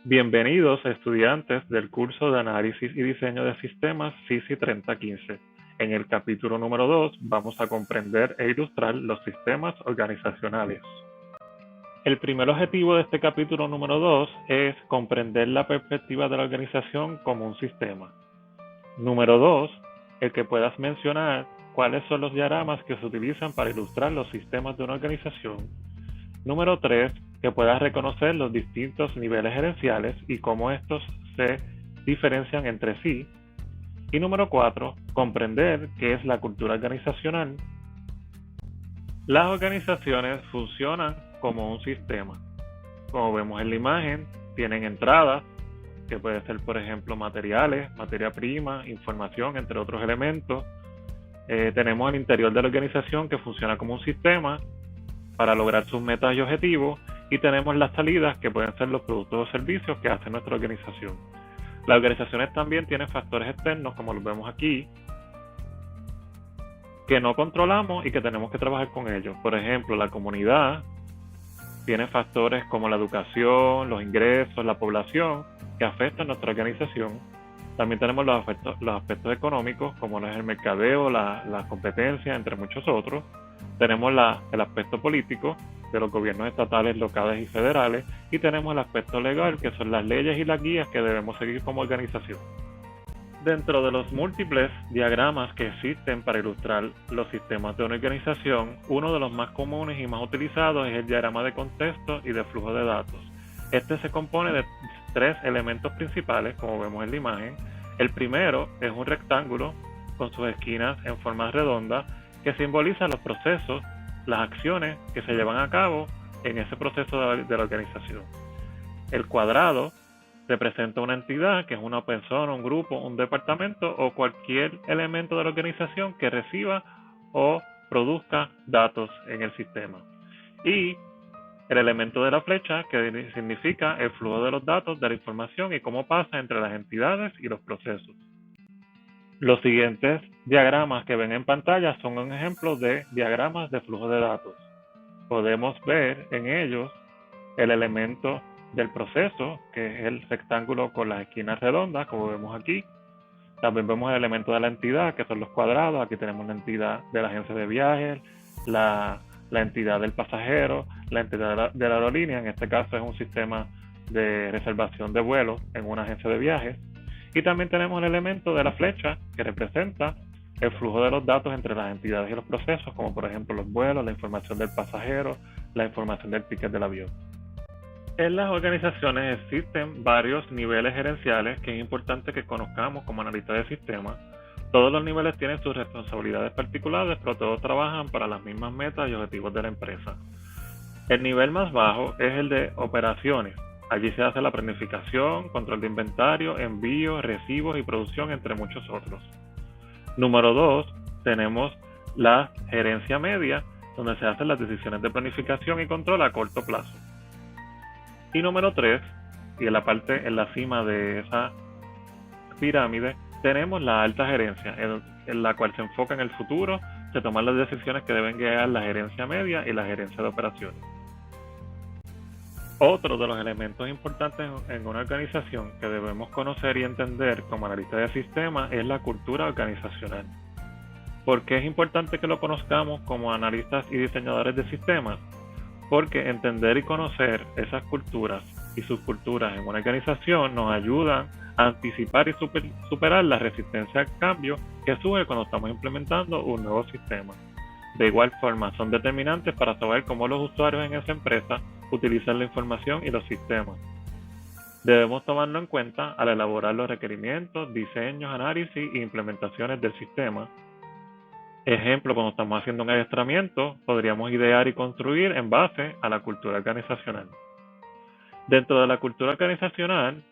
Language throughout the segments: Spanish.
Bienvenidos estudiantes del curso de Análisis y Diseño de Sistemas SISI 3015. En el capítulo número 2 vamos a comprender e ilustrar los sistemas organizacionales. El primer objetivo de este capítulo número 2 es comprender la perspectiva de la organización como un sistema. Número 2, el que puedas mencionar cuáles son los diagramas que se utilizan para ilustrar los sistemas de una organización. Número 3, que puedas reconocer los distintos niveles gerenciales y cómo estos se diferencian entre sí. Y número 4, comprender qué es la cultura organizacional. Las organizaciones funcionan como un sistema. Como vemos en la imagen, tienen entradas, que puede ser, por ejemplo, materiales, materia prima, información, entre otros elementos. Tenemos el interior de la organización que funciona como un sistema para lograr sus metas y objetivos, y tenemos las salidas que pueden ser los productos o servicios que hace nuestra organización. Las organizaciones también tienen factores externos, como los vemos aquí, que no controlamos y que tenemos que trabajar con ellos. Por ejemplo, la comunidad tiene factores como la educación, los ingresos, la población, que afectan nuestra organización. También tenemos los aspectos económicos, como es el mercadeo, la competencia, entre muchos otros. Tenemos el aspecto político de los gobiernos estatales, locales y federales, y tenemos el aspecto legal, que son las leyes y las guías que debemos seguir como organización. Dentro de los múltiples diagramas que existen para ilustrar los sistemas de una organización, uno de los más comunes y más utilizados es el diagrama de contexto y de flujo de datos. Este se compone de tres elementos principales, como vemos en la imagen. El primero es un rectángulo con sus esquinas en forma redonda que simboliza los procesos, las acciones que se llevan a cabo en ese proceso de la organización. El cuadrado representa una entidad, que es una persona, un grupo, un departamento o cualquier elemento de la organización que reciba o produzca datos en el sistema. Y el elemento de la flecha, que significa el flujo de los datos, de la información y cómo pasa entre las entidades y los procesos. Los siguientes diagramas que ven en pantalla son un ejemplo de diagramas de flujo de datos. Podemos ver en ellos el elemento del proceso, que es el rectángulo con las esquinas redondas, como vemos aquí. También vemos el elemento de la entidad, que son los cuadrados. Aquí tenemos la entidad de la agencia de viajes, la entidad del pasajero, la entidad de la aerolínea. En este caso es un sistema de reservación de vuelos en una agencia de viajes. Y también tenemos el elemento de la flecha, que representa el flujo de los datos entre las entidades y los procesos, como por ejemplo los vuelos, la información del pasajero, la información del ticket del avión. En las organizaciones existen varios niveles gerenciales que es importante que conozcamos como analistas de sistemas. Todos los niveles tienen sus responsabilidades particulares, pero todos trabajan para las mismas metas y objetivos de la empresa. El nivel más bajo es el de operaciones. Allí se hace la planificación, control de inventario, envío, recibos y producción, entre muchos otros. Número 2, tenemos la gerencia media, donde se hacen las decisiones de planificación y control a corto plazo. Y número 3, y en la cima de esa pirámide, tenemos la alta gerencia, en la cual se enfoca en el futuro, se toman las decisiones que deben guiar la gerencia media y la gerencia de operaciones. Otro de los elementos importantes en una organización que debemos conocer y entender como analistas de sistemas es la cultura organizacional. ¿Por qué es importante que lo conozcamos como analistas y diseñadores de sistemas? Porque entender y conocer esas culturas y subculturas en una organización nos ayudan a anticipar y superar la resistencia al cambio que surge cuando estamos implementando un nuevo sistema. De igual forma, son determinantes para saber cómo los usuarios en esa empresa utilizan la información y los sistemas. Debemos tomarlo en cuenta al elaborar los requerimientos, diseños, análisis e implementaciones del sistema. Ejemplo, cuando estamos haciendo un adiestramiento, podríamos idear y construir en base a la cultura organizacional. Dentro de la cultura organizacional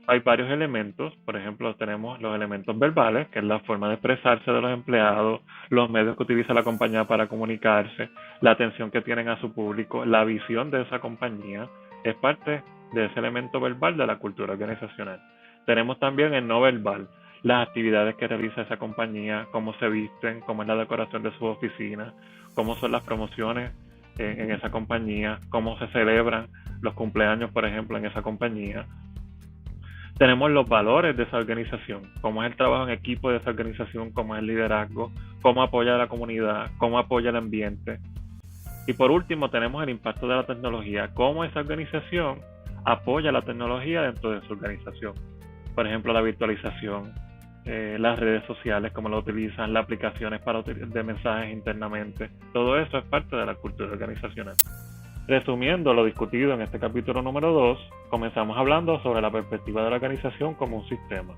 hay varios elementos. Por ejemplo, tenemos los elementos verbales, que es la forma de expresarse de los empleados, los medios que utiliza la compañía para comunicarse, la atención que tienen a su público, la visión de esa compañía, es parte de ese elemento verbal de la cultura organizacional. Tenemos también el no verbal, las actividades que realiza esa compañía, cómo se visten, cómo es la decoración de sus oficinas, cómo son las promociones en esa compañía, cómo se celebran los cumpleaños, por ejemplo, en esa compañía, Tenemos los valores de esa organización, cómo es el trabajo en equipo de esa organización, cómo es el liderazgo, cómo apoya a la comunidad, cómo apoya el ambiente. Y por último tenemos el impacto de la tecnología, cómo esa organización apoya la tecnología dentro de su organización. Por ejemplo, la virtualización, las redes sociales, cómo lo utilizan, las aplicaciones de mensajes internamente. Todo eso es parte de la cultura organizacional. Resumiendo lo discutido en este capítulo número 2, comenzamos hablando sobre la perspectiva de la organización como un sistema.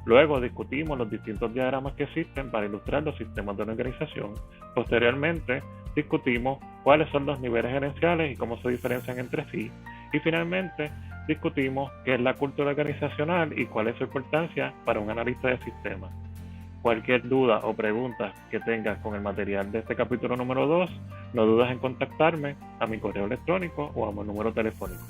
Luego discutimos los distintos diagramas que existen para ilustrar los sistemas de una organización. Posteriormente, discutimos cuáles son los niveles gerenciales y cómo se diferencian entre sí. Y finalmente, discutimos qué es la cultura organizacional y cuál es su importancia para un analista de sistemas. Cualquier duda o pregunta que tengas con el material de este capítulo número 2, no dudes en contactarme a mi correo electrónico o a mi número telefónico.